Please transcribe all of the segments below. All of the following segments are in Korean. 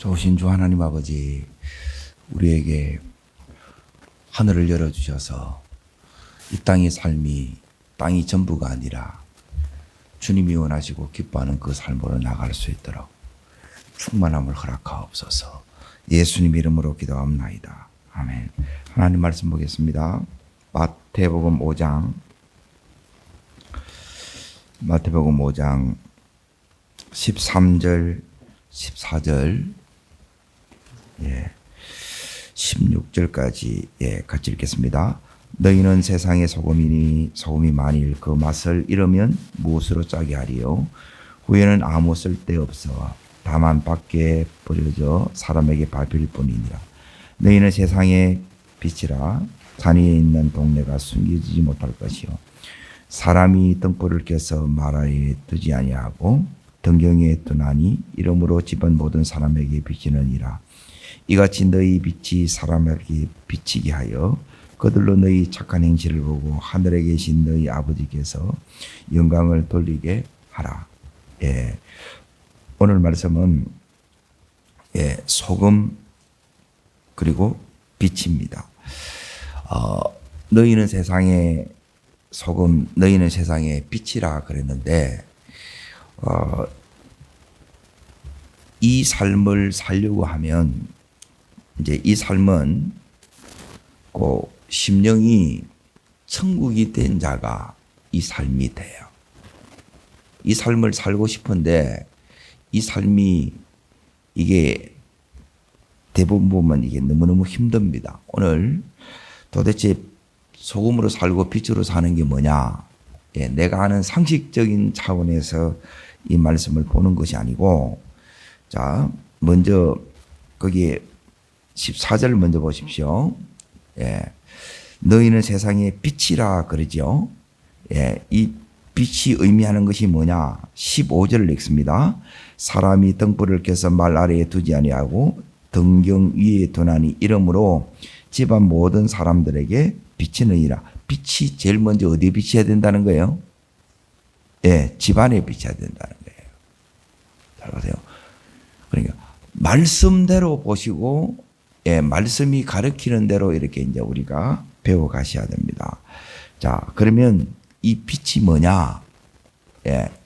좋으신 주 하나님 아버지, 우리에게 하늘을 열어주셔서 이 땅의 삶이 땅이 전부가 아니라 주님이 원하시고 기뻐하는 그 삶으로 나갈 수 있도록 충만함을 허락하옵소서. 예수님 이름으로 기도합나이다. 아멘. 하나님 말씀 보겠습니다. 마태복음 5장 13절 14절 16절까지 같이 읽겠습니다. 너희는 세상의 소금이니 소금이 만일 그 맛을 잃으면 무엇으로 짜게 하리요? 후에는 아무 쓸데없어 다만 밖에 버려져 사람에게 밟힐 뿐이니라. 너희는 세상의 빛이라. 산 위에 있는 동네가 숨겨지지 못할 것이요 사람이 등불을 켜서 말 아래에 두지 아니하고 등경에 두나니 이러므로 집은 모든 사람에게 비치느니라. 이같이 너희 빛이 사람에게 비치게 하여 그들로 너희 착한 행실을 보고 하늘에 계신 너희 아버지께서 영광을 돌리게 하라. 오늘 말씀은 소금 그리고 빛입니다. 너희는 세상의 소금, 너희는 세상의 빛이라 그랬는데 이 삶을 살려고 하면 이제 이 삶은 꼭 심령이 천국이 된 자가 이 삶이 돼요. 이 삶을 살고 싶은데 이 삶이 이게 대부분 보면 이게 너무너무 힘듭니다. 오늘 도대체 소금으로 살고 빛으로 사는 게 뭐냐? 내가 아는 상식적인 차원에서 이 말씀을 보는 것이 아니고, 자, 먼저 거기에 14절 먼저 보십시오. 너희는 세상의 빛이라 그러죠. 이 빛이 의미하는 것이 뭐냐? 15절을 읽습니다. 사람이 등불을 켜서 말 아래에 두지 아니하고 등경 위에 두나니 이러므로 집안 모든 사람들에게 비치느니라. 빛이 제일 먼저 어디에 비쳐야 된다는 거예요? 집안에 비쳐야 된다는 거예요. 잘 보세요. 그러니까 말씀대로 보시고 말씀이 가르치는 대로 이렇게 이제 우리가 배워 가셔야 됩니다. 자, 그러면 이 빛이 뭐냐?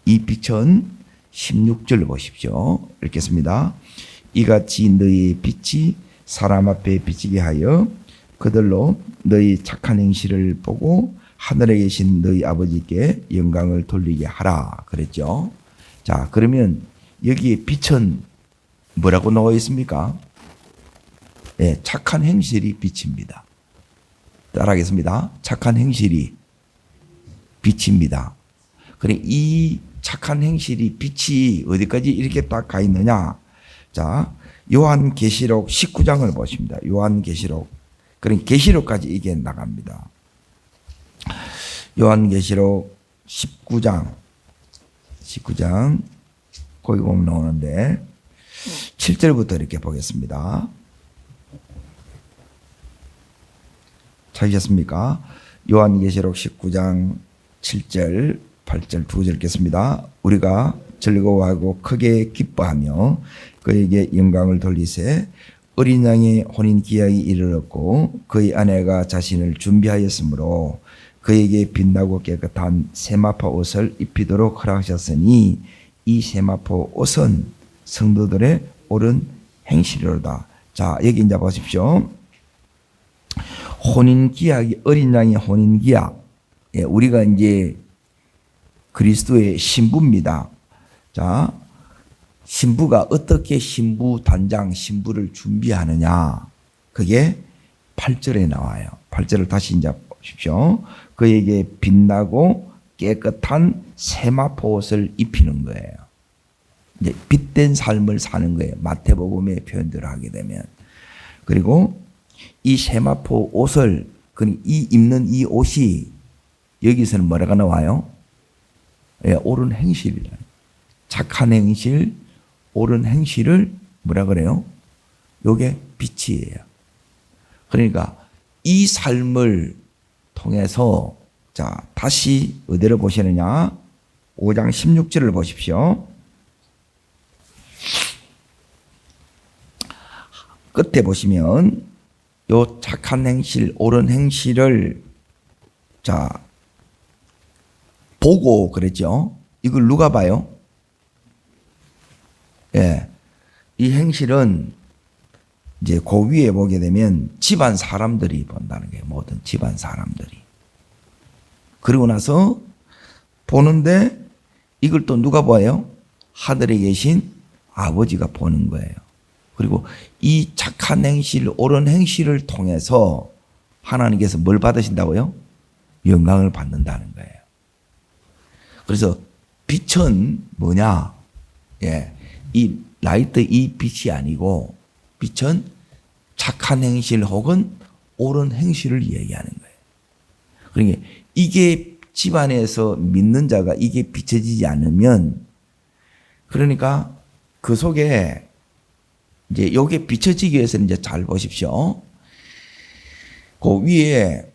이 빛은 16절 보십시오. 읽겠습니다. 이같이 너희 빛이 사람 앞에 비치게 하여 그들로 너희 착한 행실을 보고 하늘에 계신 너희 아버지께 영광을 돌리게 하라 그랬죠. 자, 그러면 여기에 빛은 뭐라고 나와 있습니까? 착한 행실이 빛입니다. 따라하겠습니다. 착한 행실이 빛입니다. 그래, 이 착한 행실이 빛이 어디까지 이렇게 딱 가 있느냐? 자, 요한계시록 19장을 보십니다. 요한계시록. 그러니까 계시록까지 이게 나갑니다. 요한계시록 19장 거기 보면 나오는데 7절부터 이렇게 보겠습니다. 찾으셨습니까? 요한계시록 19장 7절 8절 두 절 읽겠습니다. 우리가 즐거워하고 크게 기뻐하며 그에게 영광을 돌리세 어린 양의 혼인 기약이 이르렀고 그의 아내가 자신을 준비하였으므로 그에게 빛나고 깨끗한 세마포 옷을 입히도록 허락하셨으니 이 세마포 옷은 성도들의 옳은 행실이로다. 자, 여기 이제 보십시오. 혼인 기약이 어린 양의 혼인 기약. 우리가 이제 그리스도의 신부입니다. 자, 신부가 어떻게 신부 단장, 신부를 준비하느냐. 그게 8절에 나와요. 8절을 다시 이제 보십시오. 그에게 빛나고 깨끗한 세마포 옷을 입히는 거예요. 이제 빛된 삶을 사는 거예요. 마태복음의 표현대로 하게 되면. 그리고 이 세마포 옷을, 이 입는 이 옷이 여기서는 뭐라고 나와요? 옳은 행실이라. 착한 행실, 옳은 행실을 뭐라 그래요? 요게 빛이에요. 그러니까 이 삶을 통해서 자, 다시 어디를 보시느냐? 5장 16절을 보십시오. 끝에 보시면 요 착한 행실, 옳은 행실을 자 보고 그랬죠. 이걸 누가 봐요? 예, 이 행실은 이제 그 위에 보게 되면 집안 사람들이 본다는 거예요. 모든 집안 사람들이. 그리고 나서 보는데 이걸 또 누가 봐요? 하늘에 계신 아버지가 보는 거예요. 그리고 이 착한 행실, 옳은 행실을 통해서 하나님께서 뭘 받으신다고요? 영광을 받는다는 거예요. 그래서 빛은 뭐냐? 예, 이 라이트 이 빛이 아니고 빛은 착한 행실 혹은 옳은 행실을 얘기하는 거예요. 그러니까 이게 집안에서 믿는 자가 이게 비춰지지 않으면 그러니까 그 속에 이제 요게 비춰지기 위해서는 이제 잘 보십시오. 그 위에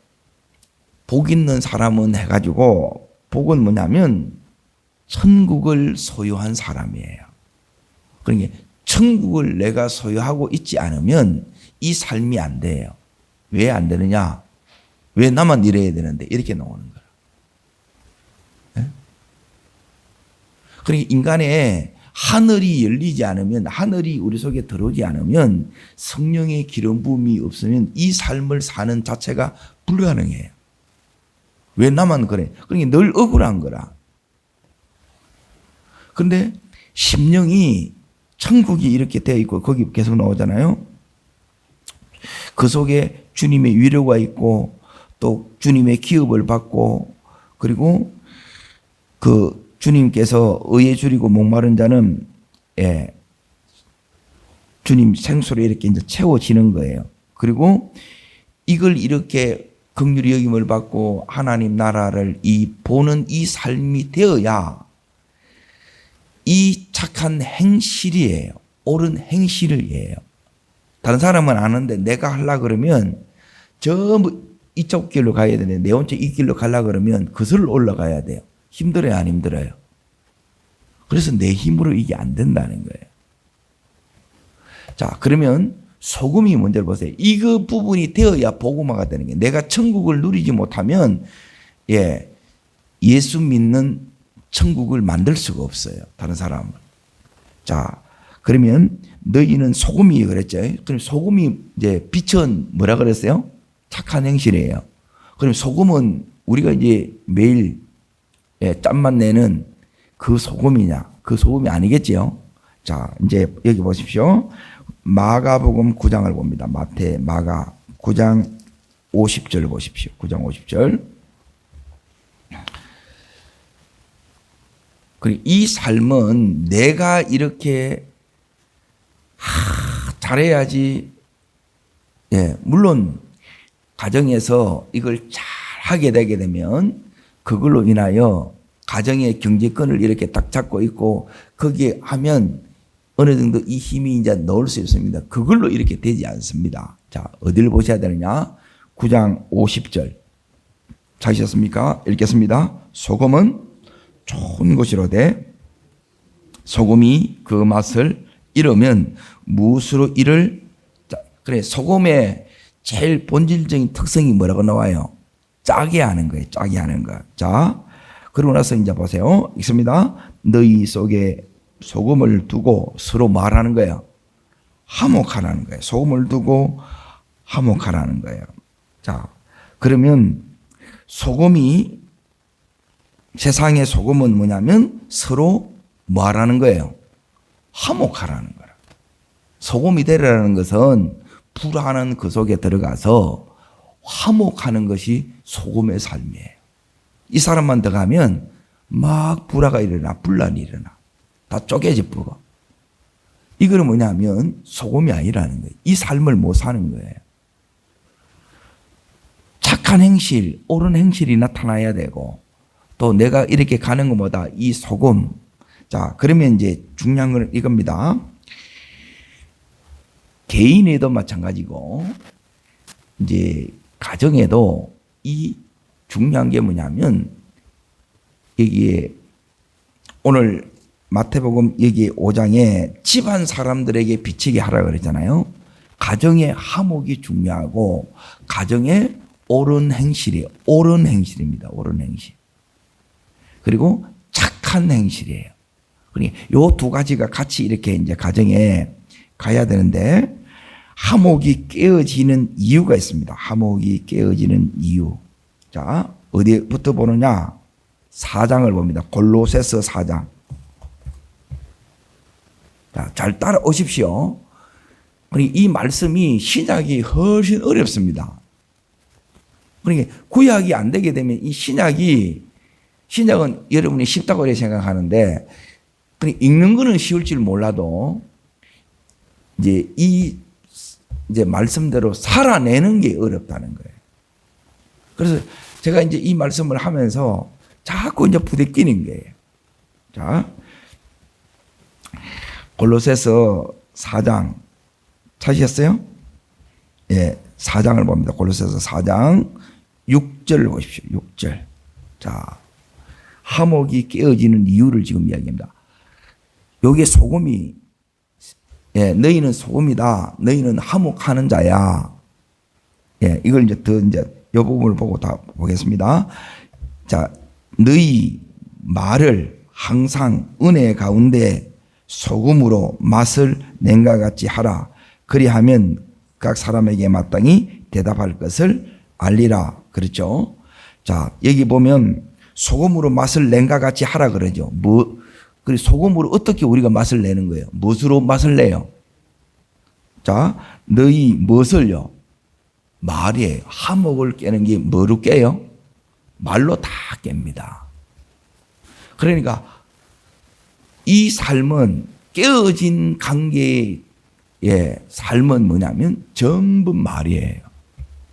복 있는 사람은 해가지고 복은 뭐냐면 천국을 소유한 사람이에요. 그러니까 천국을 내가 소유하고 있지 않으면 이 삶이 안 돼요. 왜 안 되느냐? 왜 나만 이래야 되는데 이렇게 나오는 거예요. 네? 그러니까 인간의 하늘이 열리지 않으면 하늘이 우리 속에 들어오지 않으면 성령의 기름 부음이 없으면 이 삶을 사는 자체가 불가능해요. 왜 나만 그래? 그러니까 늘 억울한 거라. 그런데 심령이 천국이 이렇게 되어 있고 거기 계속 나오잖아요. 그 속에 주님의 위로가 있고 또 주님의 기업을 받고 그리고 그 주님께서 의에 줄이고 목마른 자는 예, 주님 생수로 이렇게 이제 채워지는 거예요. 그리고 이걸 이렇게 긍휼히 여김을 받고 하나님 나라를 보는 이 삶이 되어야 이 착한 행실이에요. 옳은 행실이에요. 다른 사람은 아는데 내가 하려고 그러면 전부 이쪽 길로 가야 되는데 내 혼자 이 길로 가려고 그러면 그슬로 올라가야 돼요. 힘들어요, 안 힘들어요? 그래서 내 힘으로 이게 안 된다는 거예요. 자, 그러면 소금이 먼저 보세요. 이거 부분이 되어야 복음화가 되는 거예요. 내가 천국을 누리지 못하면 예, 예수 믿는 천국을 만들 수가 없어요. 다른 사람은. 자, 그러면 너희는 소금이 그랬죠. 그럼 소금이 이제 빛은 뭐라 그랬어요? 착한 행실이에요. 그럼 소금은 우리가 이제 매일 예, 짠맛 내는 그 소금이냐? 그 소금이 아니겠지요. 자, 이제 여기 보십시오. 마가복음 9장을 봅니다. 마가 9장 50절 보십시오. 9장 50절. 그리고 이 삶은 내가 이렇게 잘해야지. 예, 물론 가정에서 이걸 잘 하게 되게 되면 그걸로 인하여 가정의 경제권을 이렇게 딱 잡고 있고 거기에 하면 어느 정도 이 힘이 이제 넣을 수 있습니다. 그걸로 이렇게 되지 않습니다. 자, 어디를 보셔야 되느냐? 9장 50절. 찾으셨습니까? 읽겠습니다. 소금은 좋은 것이로되 소금이 그 맛을 잃으면 무엇으로 이를 그래 소금의 제일 본질적인 특성이 뭐라고 나와요? 짜게 하는 거예요. 짜게 하는 거. 자, 그러고 나서 이제 보세요. 있습니다. 너희 속에 소금을 두고 서로 말하는 거예요. 화목하라는 거예요. 소금을 두고 화목하라는 거예요. 자, 그러면 소금이 세상의 소금은 뭐냐면 서로 뭐하라는 거예요? 화목하라는 거라. 소금이 되라는 것은 불하는 그 속에 들어가서 화목하는 것이 소금의 삶이에요. 이 사람만 들어가면 막 불화가 일어나, 분란이 일어나. 다 쪼개져 버려. 이거는 뭐냐면 소금이 아니라는 거예요. 이 삶을 못 사는 거예요. 착한 행실, 옳은 행실이 나타나야 되고 또 내가 이렇게 가는 것보다 이 소금. 자, 그러면 이제 중요한 건 이겁니다. 개인에도 마찬가지고 이제 가정에도 이 중요한 게 뭐냐면 여기에 오늘 마태복음 여기 5장에 집안 사람들에게 비치게 하라 그랬잖아요. 가정의 화목이 중요하고 가정의 옳은 행실이에요. 옳은 행실입니다. 옳은 행실. 그리고 착한 행실이에요. 그러니까 요 두 가지가 같이 이렇게 이제 가정에 가야 되는데 화목이 깨어지는 이유가 있습니다. 화목이 깨어지는 이유. 자, 어디부터 보느냐? 4장을 봅니다. 골로새서 4장. 자, 잘 따라오십시오. 이 말씀이 신약이 훨씬 어렵습니다. 그러니까 구약이 안 되게 되면 이 신약은 여러분이 쉽다고 생각하는데 읽는 거는 쉬울 줄 몰라도 이제 말씀대로 살아내는 게 어렵다는 거예요. 그래서 제가 이제 이 말씀을 하면서 자꾸 이제 부대끼는 거예요. 자, 골로새서 4장 찾으셨어요? 예, 4장을 봅니다. 골로새서 4장 6절을 보십시오. 6절. 자, 화목이 깨어지는 이유를 지금 이야기합니다. 여기에 소금이, 예, 너희는 소금이다. 너희는 화목하는 자야. 예, 이걸 이제 이 부분을 보고 다 보겠습니다. 자, 너희 말을 항상 은혜 가운데 소금으로 맛을 낸과 같이 하라. 그리하면 각 사람에게 마땅히 대답할 것을 알리라. 그렇죠? 자, 여기 보면 소금으로 맛을 낸과 같이 하라 그러죠. 그리고 소금으로 어떻게 우리가 맛을 내는 거예요? 무엇으로 맛을 내요? 자, 너희 무엇을요? 말에 화목을 깨는 게 뭐로 깨요? 말로 다 깹니다. 그러니까 이 삶은 깨어진 관계의 삶은 뭐냐면 전부 말이에요.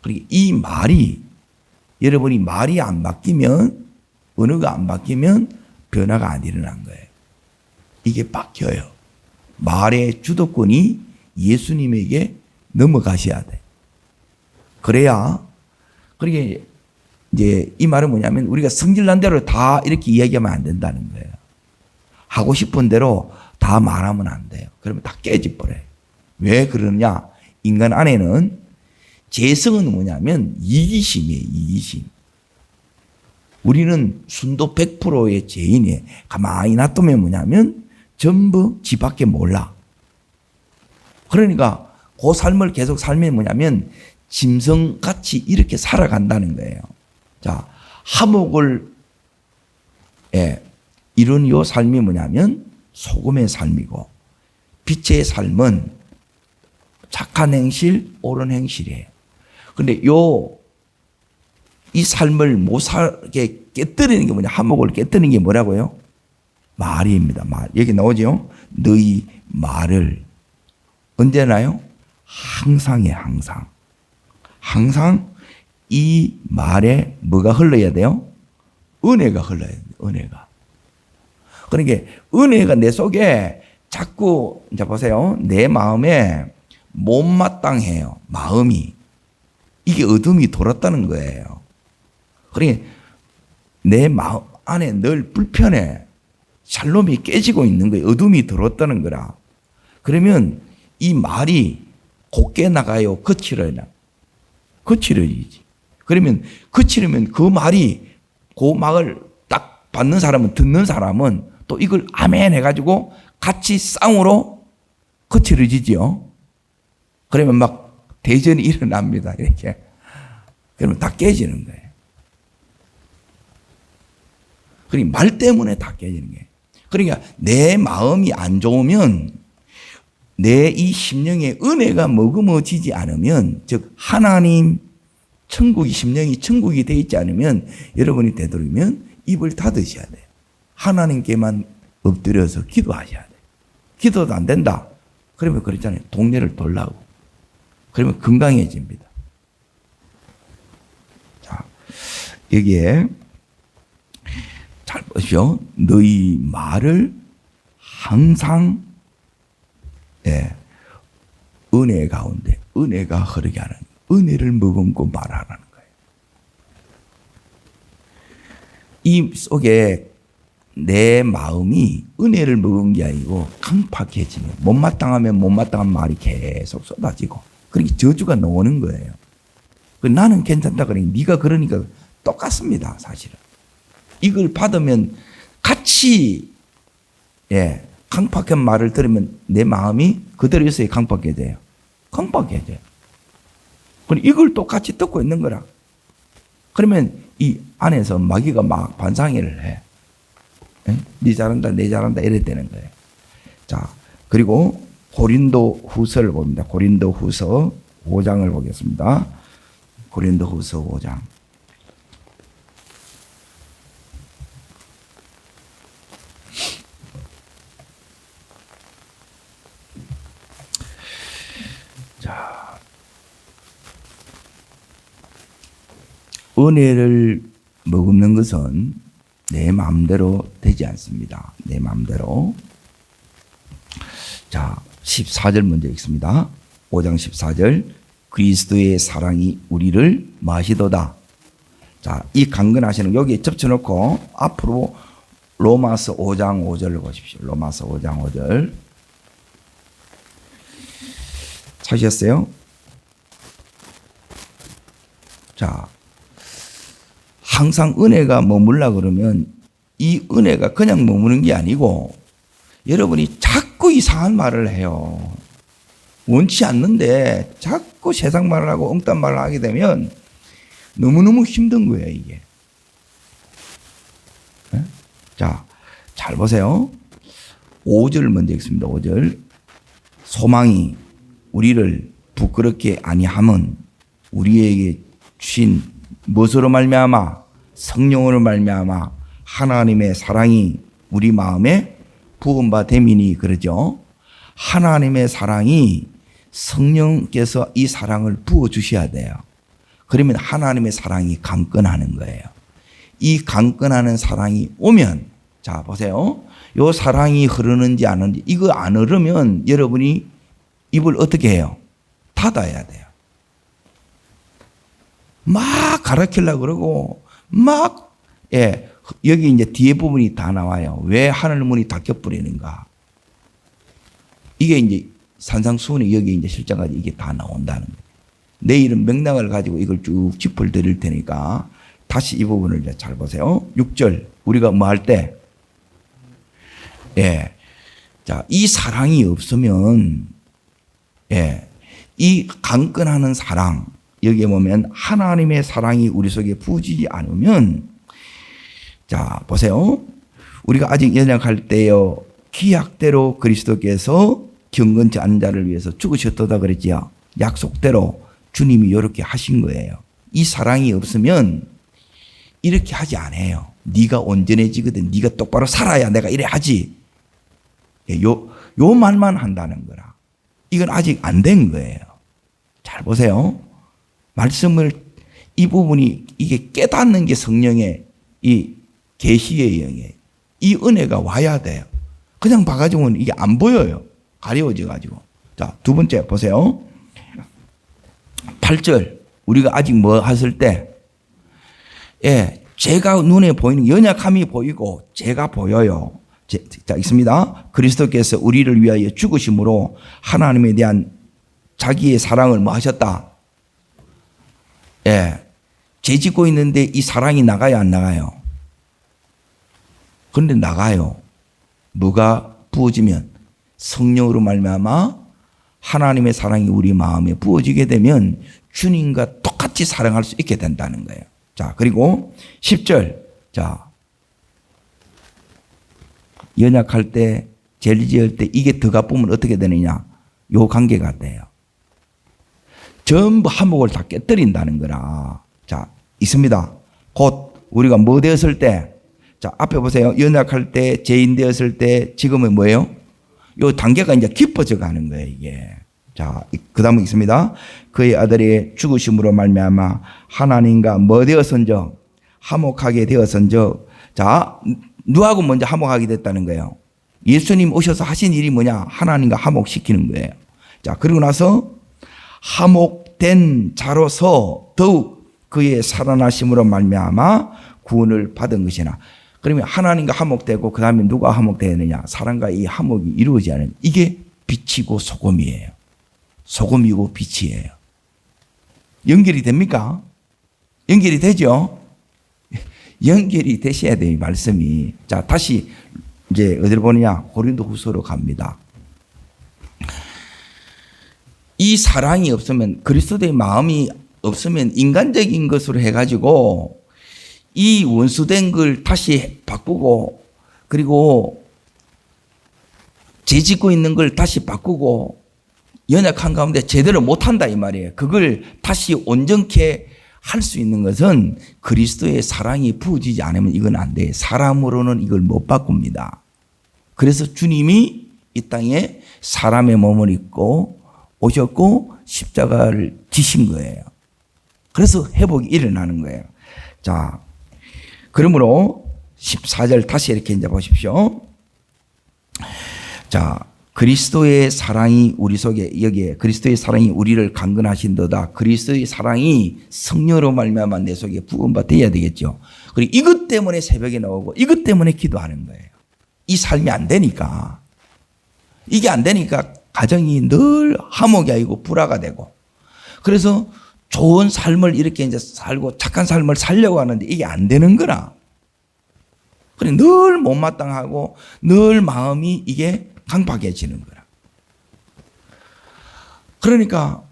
그리고 이 말이 여러분이 말이 안 바뀌면 언어가 안 바뀌면 변화가 안 일어난 거예요. 이게 바뀌어요. 말의 주도권이 예수님에게 넘어가셔야 돼. 그래야 그러게 이제 이 말은 뭐냐면 우리가 성질난 대로 다 이렇게 이야기하면 안 된다는 거예요. 하고 싶은 대로 다 말하면 안 돼요. 그러면 다 깨져버려요. 왜 그러냐? 인간 안에는 재성은 뭐냐면 이기심이에요. 이기심. 우리는 순도 100%의 죄인이에요. 가만히 놔두면 뭐냐면 전부 지 밖에 몰라. 그러니까 그 삶을 계속 살면 뭐냐면 짐승같이 이렇게 살아간다는 거예요. 자, 화목을 이룬 요 삶이 뭐냐면 소금의 삶이고 빛의 삶은 착한 행실, 옳은 행실이에요. 근데 이 삶을 못 살게 깨뜨리는 게 뭐냐? 화목을 깨뜨리는 게 뭐라고요? 말입니다. 말. 여기 나오죠? 너희 말을 언제나요? 항상이에요. 항상. 항상 이 말에 뭐가 흘러야 돼요? 은혜가 흘러야 돼요. 은혜가. 그러니까 은혜가 내 속에 자꾸 이제 보세요. 내 마음에 못마땅해요. 마음이. 이게 어둠이 돌았다는 거예요. 그러니까 내 마음 안에 늘 불편해. 샬롬이 깨지고 있는 거예요. 어둠이 들어왔다는 거라. 그러면 이 말이 곱게 나가요? 거칠어요? 거칠어지지. 그러면 거칠으면 그 말이 그 말을 딱 받는 사람은 듣는 사람은 또 이걸 아멘 해가지고 같이 쌍으로 거칠어지죠. 그러면 막 대전이 일어납니다. 이렇게. 그러면 다 깨지는 거예요. 그러니까 말 때문에 다 깨지는 거예요. 그러니까 내 마음이 안 좋으면 내 이 심령에 은혜가 머금어지지 않으면 즉 하나님 천국이 심령이 천국이 되어 있지 않으면 여러분이 되도록이면 입을 닫으셔야 돼요. 하나님께만 엎드려서 기도하셔야 돼요. 기도도 안 된다. 그러면 그랬잖아요. 동네를 돌라고. 그러면 건강해집니다. 자, 여기에 잘 보십시오. 너희 말을 항상 은혜 가운데 은혜가 흐르게 하는 은혜를 머금고 말하라는 거예요. 이 속에 내 마음이 은혜를 머금은 게 아니고 강팍해지면 못마땅하면 못마땅한 말이 계속 쏟아지고 그러니까 저주가 나오는 거예요. 나는 괜찮다 그러니 네가 그러니까 똑같습니다. 사실은. 이걸 받으면 같이 강팍한 말을 들으면 내 마음이 그대로 있어야 강팍해져요. 강팍해져요. 그럼 이걸 똑같이 듣고 있는 거라. 그러면 이 안에서 마귀가 막 반상회를 해. 네 잘한다, 내 잘한다 이래 되는 거예요. 자, 그리고 고린도 후서를 봅니다. 고린도 후서 5장을 보겠습니다. 고린도 후서 5장. 자, 은혜를 머금는 것은 내 마음대로 되지 않습니다. 내 마음대로. 자, 14절 먼저 읽습니다. 5장 14절. 그리스도의 사랑이 우리를 마시도다. 자, 이 강건하시는 여기에 접쳐놓고 앞으로 로마서 5장 5절을 보십시오. 로마서 5장 5절. 찾으셨어요? 자, 항상 은혜가 머물라 그러면 이 은혜가 그냥 머무는 게 아니고 여러분이 자꾸 이상한 말을 해요. 원치 않는데 자꾸 세상 말을 하고 엉뚱한 말을 하게 되면 너무너무 힘든 거예요, 이게. 네? 자, 잘 보세요. 5절 먼저 읽습니다. 5절. 소망이 우리를 부끄럽게 아니함은 우리에게 주신 무엇으로 말미암아? 성령으로 말미암아 하나님의 사랑이 우리 마음에 부은 바 됨이니 그러죠. 하나님의 사랑이 성령께서 이 사랑을 부어 주셔야 돼요. 그러면 하나님의 사랑이 강건하는 거예요. 이 강건하는 사랑이 오면, 자 보세요. 요 사랑이 흐르는지 안 흐르는지, 이거 안 흐르면 여러분이 입을 어떻게 해요? 닫아야 돼요. 막 가르치려고 그러고 막 여기 이제 뒤에 부분이 다 나와요. 왜 하늘 문이 닫혀버리는가? 이게 이제 산상수훈이 여기 이제 실장까지 이게 다 나온다는 거예요. 내일은 맥락을 가지고 이걸 쭉 짚을 드릴 테니까 다시 이 부분을 이제 잘 보세요. 6절. 우리가 뭐 할 때? 자, 이 사랑이 없으면, 이 강건하는 사랑, 여기에 보면 하나님의 사랑이 우리 속에 부어지지 않으면, 자, 보세요. 우리가 아직 연약할 때요, 기약대로 그리스도께서 경건치 않은 자를 위해서 죽으셨다 그랬지요. 약속대로 주님이 이렇게 하신 거예요. 이 사랑이 없으면 이렇게 하지 않아요. 네가 온전해지거든. 네가 똑바로 살아야 내가 이래 하지. 요 말만 한다는 거라. 이건 아직 안 된 거예요. 잘 보세요. 말씀을 이 부분이 이게 깨닫는 게 성령의 이 계시의 영이에요. 이 은혜가 와야 돼요. 그냥 봐가지고는 이게 안 보여요. 가려워져 가지고. 자, 두 번째 보세요. 8절. 우리가 아직 뭐 했을 때, 제가 눈에 보이는 연약함이 보이고 제가 보여요. 자, 있습니다. 그리스도께서 우리를 위하여 죽으심으로 하나님에 대한 자기의 사랑을 뭐 하셨다? 죄 짓고 있는데 이 사랑이 나가요, 안 나가요? 그런데 나가요. 뭐가 부어지면? 성령으로 말미암아 하나님의 사랑이 우리 마음에 부어지게 되면 주님과 똑같이 사랑할 수 있게 된다는 거예요. 자, 그리고 10절. 자, 연약할 때, 죄를 지을 때 이게 더 가쁘면 어떻게 되느냐? 요 관계가 돼요. 전부 화목을 다 깨뜨린다는 거라. 자, 있습니다. 곧 우리가 뭐 되었을 때, 자, 앞에 보세요. 연약할 때, 죄인 되었을 때, 지금은 뭐예요? 요 단계가 이제 깊어져 가는 거예요, 이게. 자, 그 다음에 있습니다. 그의 아들의 죽으심으로 말미암아 하나님과 뭐 되었은즉? 화목하게 되었은즉. 자, 누구하고 먼저 화목하게 됐다는 거예요? 예수님 오셔서 하신 일이 뭐냐? 하나님과 화목시키는 거예요. 자, 그리고 나서 화목된 자로서 더욱 그의 살아나심으로 말미암아 구원을 받은 것이나. 그러면 하나님과 화목되고 그 다음에 누가 화목되느냐? 사랑과 이 화목이 이루어지지 않은, 이게 빛이고 소금이에요. 소금이고 빛이에요. 연결이 됩니까? 연결이 되죠? 연결이 되셔야 돼요, 이 말씀이. 자, 다시 이제 어디로 보느냐? 고린도후서로 갑니다. 이 사랑이 없으면, 그리스도의 마음이 없으면 인간적인 것으로 해가지고 이 원수된 걸 다시 바꾸고, 그리고 죄짓고 있는 걸 다시 바꾸고 연약한 가운데 제대로 못한다 이 말이에요. 그걸 다시 온전케 할 수 있는 것은 그리스도의 사랑이 부어지지 않으면 이건 안 돼요. 사람으로는 이걸 못 바꿉니다. 그래서 주님이 이 땅에 사람의 몸을 입고 오셨고 십자가를 지신 거예요. 그래서 회복이 일어나는 거예요. 자, 그러므로 14절 다시 이렇게 이제 보십시오. 자, 그리스도의 사랑이 우리 속에, 여기에 그리스도의 사랑이 우리를 강건하신도다. 그리스도의 사랑이 성령으로 말미암아 내 속에 부음받아야 되겠죠. 그리고 이것 때문에 새벽에 나오고 이것 때문에 기도하는 거예요. 이 삶이 안 되니까. 이게 안 되니까 가정이 늘 화목이 아니고 불화가 되고, 그래서 좋은 삶을 이렇게 이제 살고 착한 삶을 살려고 하는데 이게 안 되는 거라. 그래 늘 못마땅하고 늘 마음이 이게 강박해지는 거라. 그러니까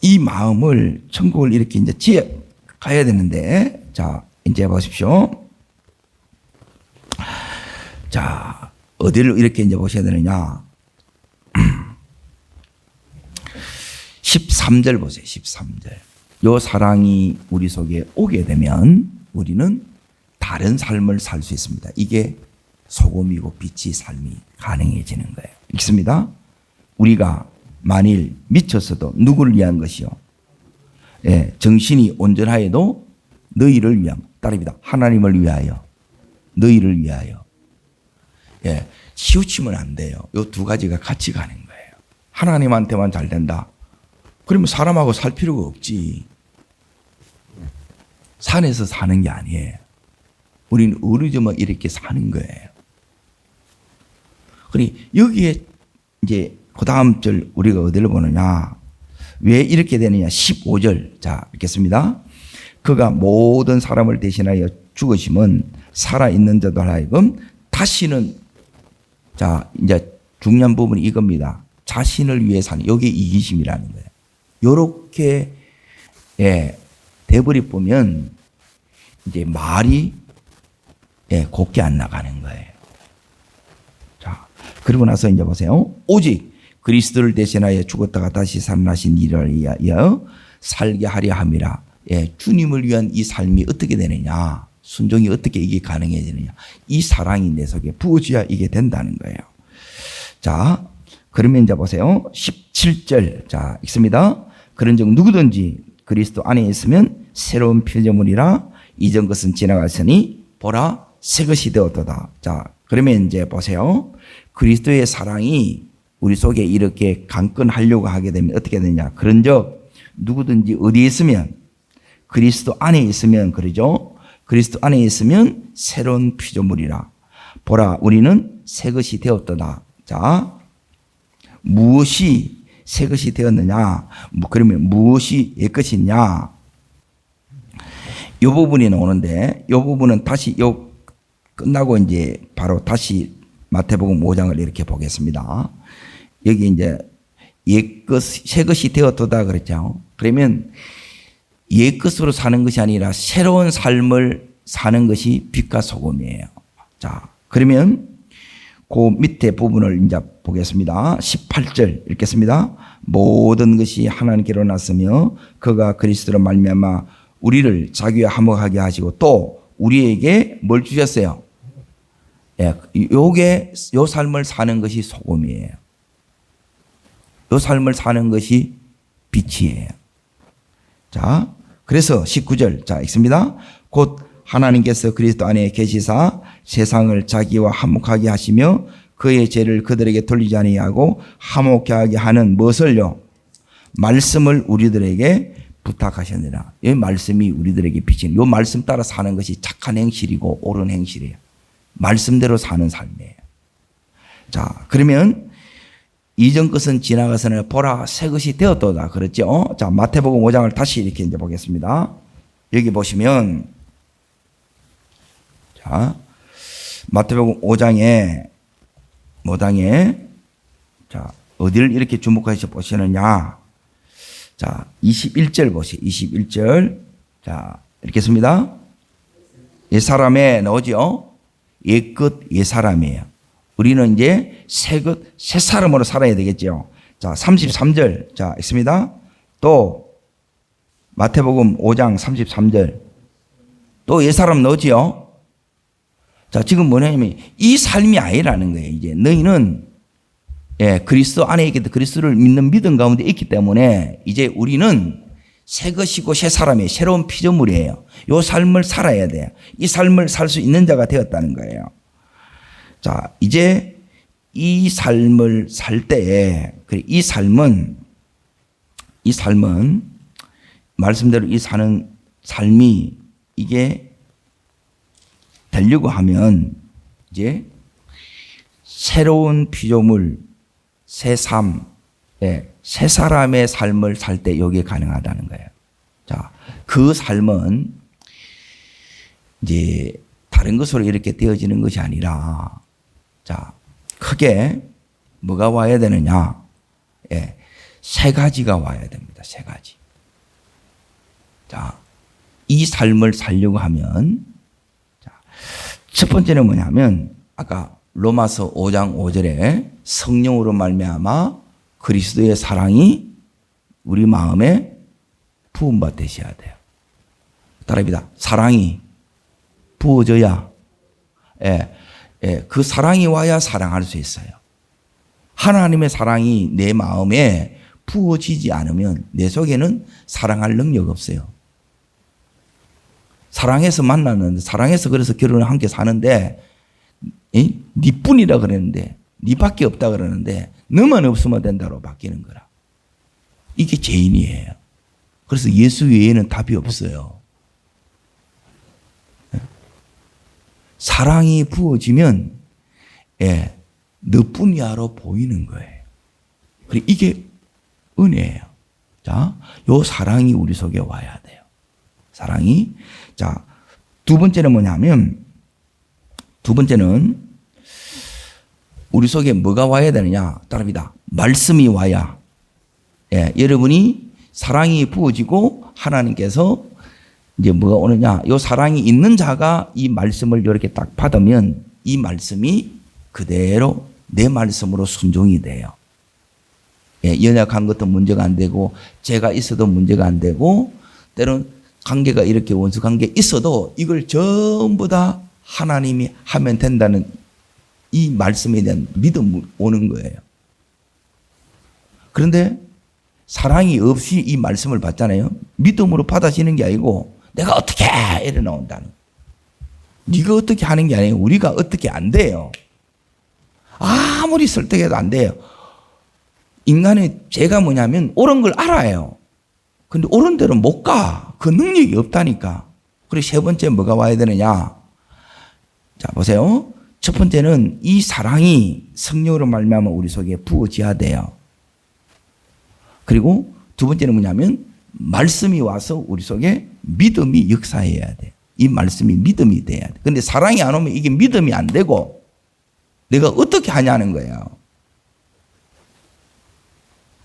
이 마음을 천국을 이렇게 이제 지어 가야 되는데, 자 이제 보십시오. 자 어디를 이렇게 이제 보셔야 되느냐? 13절 보세요. 13절. 요 사랑이 우리 속에 오게 되면 우리는 다른 삶을 살 수 있습니다. 이게 소금이고 빛이 삶이 가능해지는 거예요. 읽습니다. 우리가 만일 미쳤어도 누구를 위한 것이요? 예, 정신이 온전하여도 너희를 위한, 따릅니다. 하나님을 위하여, 너희를 위하여. 예, 치우치면 안 돼요. 요 두 가지가 같이 가는 거예요. 하나님한테만 잘 된다. 그러면 사람하고 살 필요가 없지. 산에서 사는 게 아니에요. 우리는 어느저만 이렇게 사는 거예요. 그러니 여기에 이제 그 다음 절 우리가 어디를 보느냐? 왜 이렇게 되느냐? 15절. 자, 읽겠습니다. 그가 모든 사람을 대신하여 죽으심은 살아있는 자도 하여금 다시는, 자, 이제 중요한 부분이 이겁니다. 자신을 위해 사는, 여기 이기심이라는 거예요. 요렇게, 예, 돼버리 보면 이제 말이, 예, 곱게 안 나가는 거예요. 자, 그러고 나서 이제 보세요. 오직 그리스도를 대신하여 죽었다가 다시 살아나신 이를 위하여 살게 하려 함이라. 예, 주님을 위한 이 삶이 어떻게 되느냐? 순종이 어떻게 이게 가능해지느냐? 이 사랑이 내 속에 부어져야 이게 된다는 거예요. 자, 그러면 이제 보세요. 17절. 자, 읽습니다. 그런즉 누구든지 그리스도 안에 있으면 새로운 피조물이라. 이전 것은 지나갔으니 보라 새 것이 되었도다. 자, 그러면 이제 보세요. 그리스도의 사랑이 우리 속에 이렇게 강건하려고 하게 되면 어떻게 되냐? 그런즉 누구든지 어디에 있으면, 그리스도 안에 있으면, 그러죠? 그리스도 안에 있으면 새로운 피조물이라. 보라 우리는 새 것이 되었도다. 자, 무엇이 새 것이 되었느냐? 그러면 무엇이 옛 것이냐? 이 부분이 나오는데, 이 부분은 다시 요 끝나고 이제 바로 다시 마태복음 5장을 이렇게 보겠습니다. 여기 이제 옛 것, 새 것이 되었도다 그랬죠. 그러면 옛 것으로 사는 것이 아니라 새로운 삶을 사는 것이 빛과 소금이에요. 자, 그러면 그 밑에 부분을 이제 보겠습니다. 18절 읽겠습니다. 모든 것이 하나님께로 났으며 그가 그리스도로 말미암아 우리를 자기와 화목하게 하시고 또 우리에게 뭘 주셨어요? 예, 요게 요 삶을 사는 것이 소금이에요. 요 삶을 사는 것이 빛이에요. 자, 그래서 19절 자 읽습니다. 곧 하나님께서 그리스도 안에 계시사 세상을 자기와 화목하게 하시며 그의 죄를 그들에게 돌리지 아니하고 화목하게 하는 무엇을요? 말씀을 우리들에게 부탁하셨느라. 이 말씀이 우리들에게 비치는, 이 말씀 따라 사는 것이 착한 행실이고 옳은 행실이에요. 말씀대로 사는 삶이에요. 자, 그러면 이전 것은 지나가서는 보라 새 것이 되었도다. 그랬죠? 자, 마태복음 5장을 다시 이렇게 이제 보겠습니다. 여기 보시면, 자, 마태복음 5장에, 자, 어디를 이렇게 주목하셔 보시느냐. 자, 21절 보세요. 21절. 자, 이렇게 씁니다. 옛사람에 나오죠? 옛것 옛사람이에요. 우리는 이제 새 사람으로 살아야 되겠죠. 자, 33절. 자, 있습니다. 또, 마태복음 5장 33절. 또 옛사람 나오지요? 자, 지금 뭐냐면, 이 삶이 아니라는 거예요. 이제 너희는, 그리스도 안에 있기 때문에 그리스도를 믿는 믿음 가운데 있기 때문에, 이제 우리는 새 것이고 새 사람이에요. 새로운 피조물이에요. 이 삶을 살아야 돼요. 이 삶을 살 수 있는 자가 되었다는 거예요. 자, 이제 이 삶을 살 때에, 이 삶은, 말씀대로 이 사는 삶이 이게 되려고 하면, 이제 새로운 피조물, 새 삶, 새 사람의 삶을 살 때 이게 가능하다는 거예요. 자, 그 삶은 이제 다른 것으로 이렇게 되어지는 것이 아니라, 자, 크게 뭐가 와야 되느냐? 세 가지가 와야 됩니다. 세 가지. 자, 이 삶을 살려고 하면, 자, 첫 번째는 뭐냐면, 아까 로마서 5장 5절에 성령으로 말미암아 그리스도의 사랑이 우리 마음에 부음받으셔야 돼요. 따라합니다. 사랑이 부어져야, 그 사랑이 와야 사랑할 수 있어요. 하나님의 사랑이 내 마음에 부어지지 않으면 내 속에는 사랑할 능력 없어요. 사랑해서 만났는데, 사랑해서 그래서 결혼을 함께 사는데, 니뿐이라 그랬는데, 니밖에 없다 그러는데, 너만 없으면 된다로 바뀌는 거라. 이게 죄인이에요. 그래서 예수 외에는 답이 없어요. 사랑이 부어지면, 너뿐이야로 보이는 거예요. 그리고 이게 은혜예요. 자, 요 사랑이 우리 속에 와야 돼요. 사랑이. 자, 두 번째는 뭐냐면, 우리 속에 뭐가 와야 되느냐? 따릅니다. 말씀이 와야. 여러분이 사랑이 부어지고 하나님께서 이제 뭐가 오느냐? 요 사랑이 있는 자가 이 말씀을 이렇게 딱 받으면 이 말씀이 그대로 내 말씀으로 순종이 돼요. 연약한 것도 문제가 안 되고, 죄가 있어도 문제가 안 되고, 때론 관계가 이렇게 원수 관계 있어도 이걸 전부 다 하나님이 하면 된다는 이 말씀에 대한 믿음이 오는 거예요. 그런데 사랑이 없이 이 말씀을 받잖아요. 믿음으로 받아지는 게 아니고 내가 어떻게 이래 나온다는. 네가 어떻게 하는 게 아니에요. 우리가 어떻게 안 돼요. 아무리 설득해도 안 돼요. 인간의 죄가 뭐냐면 옳은 걸 알아요. 근데 옳은 대로 못 가. 그 능력이 없다니까. 그리고 세 번째 뭐가 와야 되느냐. 자, 보세요. 첫 번째는 이 사랑이 성령으로 말미암아 우리 속에 부어져야 돼요. 그리고 두 번째는 뭐냐면 말씀이 와서 우리 속에 믿음이 역사해야 돼요. 이 말씀이 믿음이 돼야 돼. 근데 사랑이 안 오면 이게 믿음이 안 되고 내가 어떻게 하냐는 거예요.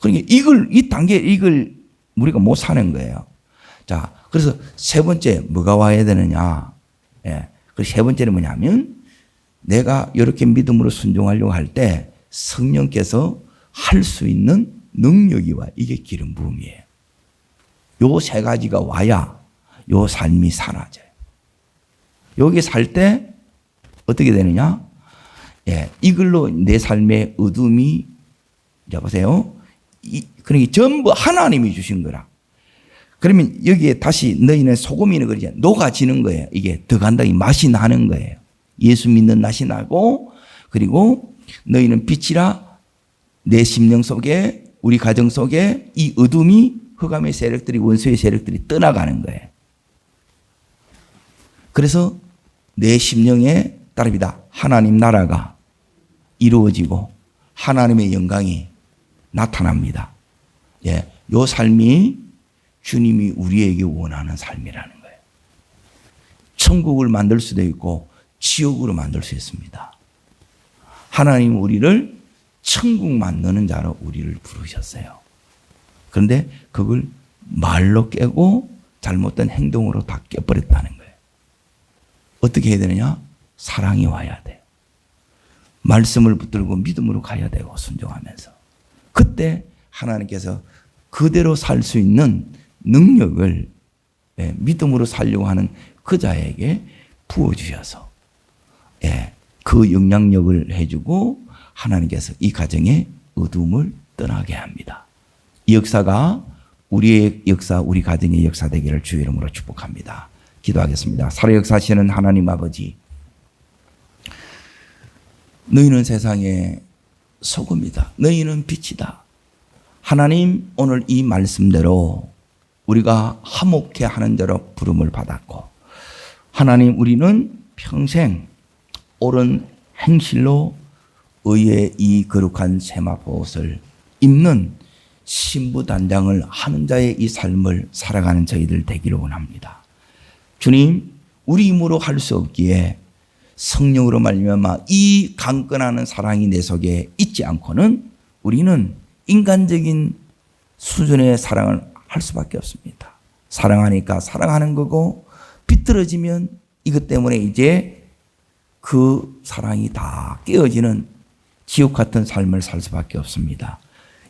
그러니까 이 단계 이걸 우리가 못 사는 거예요. 자, 그래서 세 번째 뭐가 와야 되느냐. 그래서 세 번째는 뭐냐면 내가 이렇게 믿음으로 순종하려고 할 때 성령께서 할 수 있는 능력이 와. 이게 기름 부음이에요. 요 세 가지가 와야 요 삶이 사라져요. 여기 살 때 어떻게 되느냐? 이걸로 내 삶의 어둠이, 자 보세요. 그러니까 전부 하나님이 주신 거라. 그러면 여기에 다시 너희는 소금이는 그러지 녹아지는 거예요. 이게 더 간다. 이 맛이 나는 거예요. 예수 믿는 맛이 나고, 그리고 너희는 빛이라 내 심령 속에, 우리 가정 속에 이 어둠이, 흑암의 세력들이, 원수의 세력들이 떠나가는 거예요. 그래서 내 심령에 따릅니다. 하나님 나라가 이루어지고 하나님의 영광이 나타납니다. 예, 요 삶이 주님이 우리에게 원하는 삶이라는 거예요. 천국을 만들 수도 있고 지옥으로 만들 수 있습니다. 하나님 우리를 천국 만드는 자로 우리를 부르셨어요. 그런데 그걸 말로 깨고 잘못된 행동으로 다 깨버렸다는 거예요. 어떻게 해야 되느냐? 사랑이 와야 돼요. 말씀을 붙들고 믿음으로 가야 되고 순종하면서. 그때 하나님께서 그대로 살 수 있는 능력을 믿음으로 살려고 하는 그 자에게 부어주셔서 그 영향력을 해주고 하나님께서 이 가정의 어둠을 떠나게 합니다. 이 역사가 우리의 역사, 우리 가정의 역사 되기를 주의 이름으로 축복합니다. 기도하겠습니다. 살아 역사하시는 하나님 아버지, 너희는 세상의 소금이다. 너희는 빛이다. 하나님, 오늘 이 말씀대로 우리가 화목해 하는 대로 부름을 받았고, 하나님 우리는 평생 옳은 행실로 의의 이 거룩한 세마포옷을 입는 신부단장을 하는 자의 이 삶을 살아가는 저희들 되기를 원합니다. 주님, 우리 힘으로 할 수 없기에 성령으로 말미암아 이 강건하는 사랑이 내 속에 있지 않고는 우리는 인간적인 수준의 사랑을 할 수밖에 없습니다. 사랑하니까 사랑하는 거고, 비뚤어지면 이것 때문에 이제 그 사랑이 다 깨어지는 지옥 같은 삶을 살 수밖에 없습니다.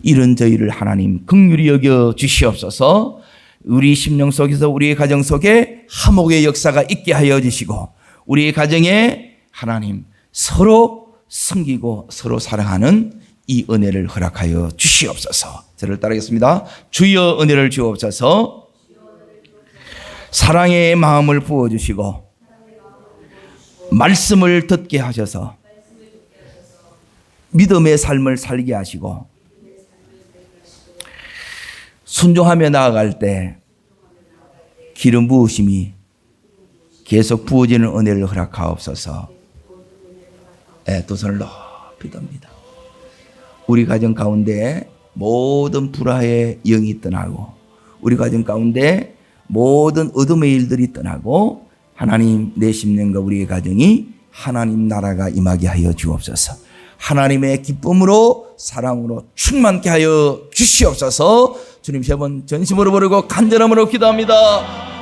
이런 저희를 하나님 긍휼히 여겨 주시옵소서. 우리 심령 속에서 우리의 가정 속에 화목의 역사가 있게 하여 주시고, 우리의 가정에 하나님 서로 섬기고 서로 사랑하는 이 은혜를 허락하여 주시옵소서. 저를 따르겠습니다. 주여 은혜를 주옵소서. 사랑의 마음을 부어주시고 말씀을 듣게 하셔서 믿음의 삶을 살게 하시고 순종하며 나아갈 때 기름 부으심이 계속 부어지는 은혜를 허락하옵소서. 두 손을 높이 듭니다. 우리 가정 가운데 모든 불화의 영이 떠나고, 우리 가정 가운데 모든 어둠의 일들이 떠나고, 하나님 내 심령과 우리의 가정이 하나님 나라가 임하게 하여 주옵소서. 하나님의 기쁨으로 사랑으로 충만케 하여 주시옵소서. 주님 세 번 전심으로 부르고 간절함으로 기도합니다.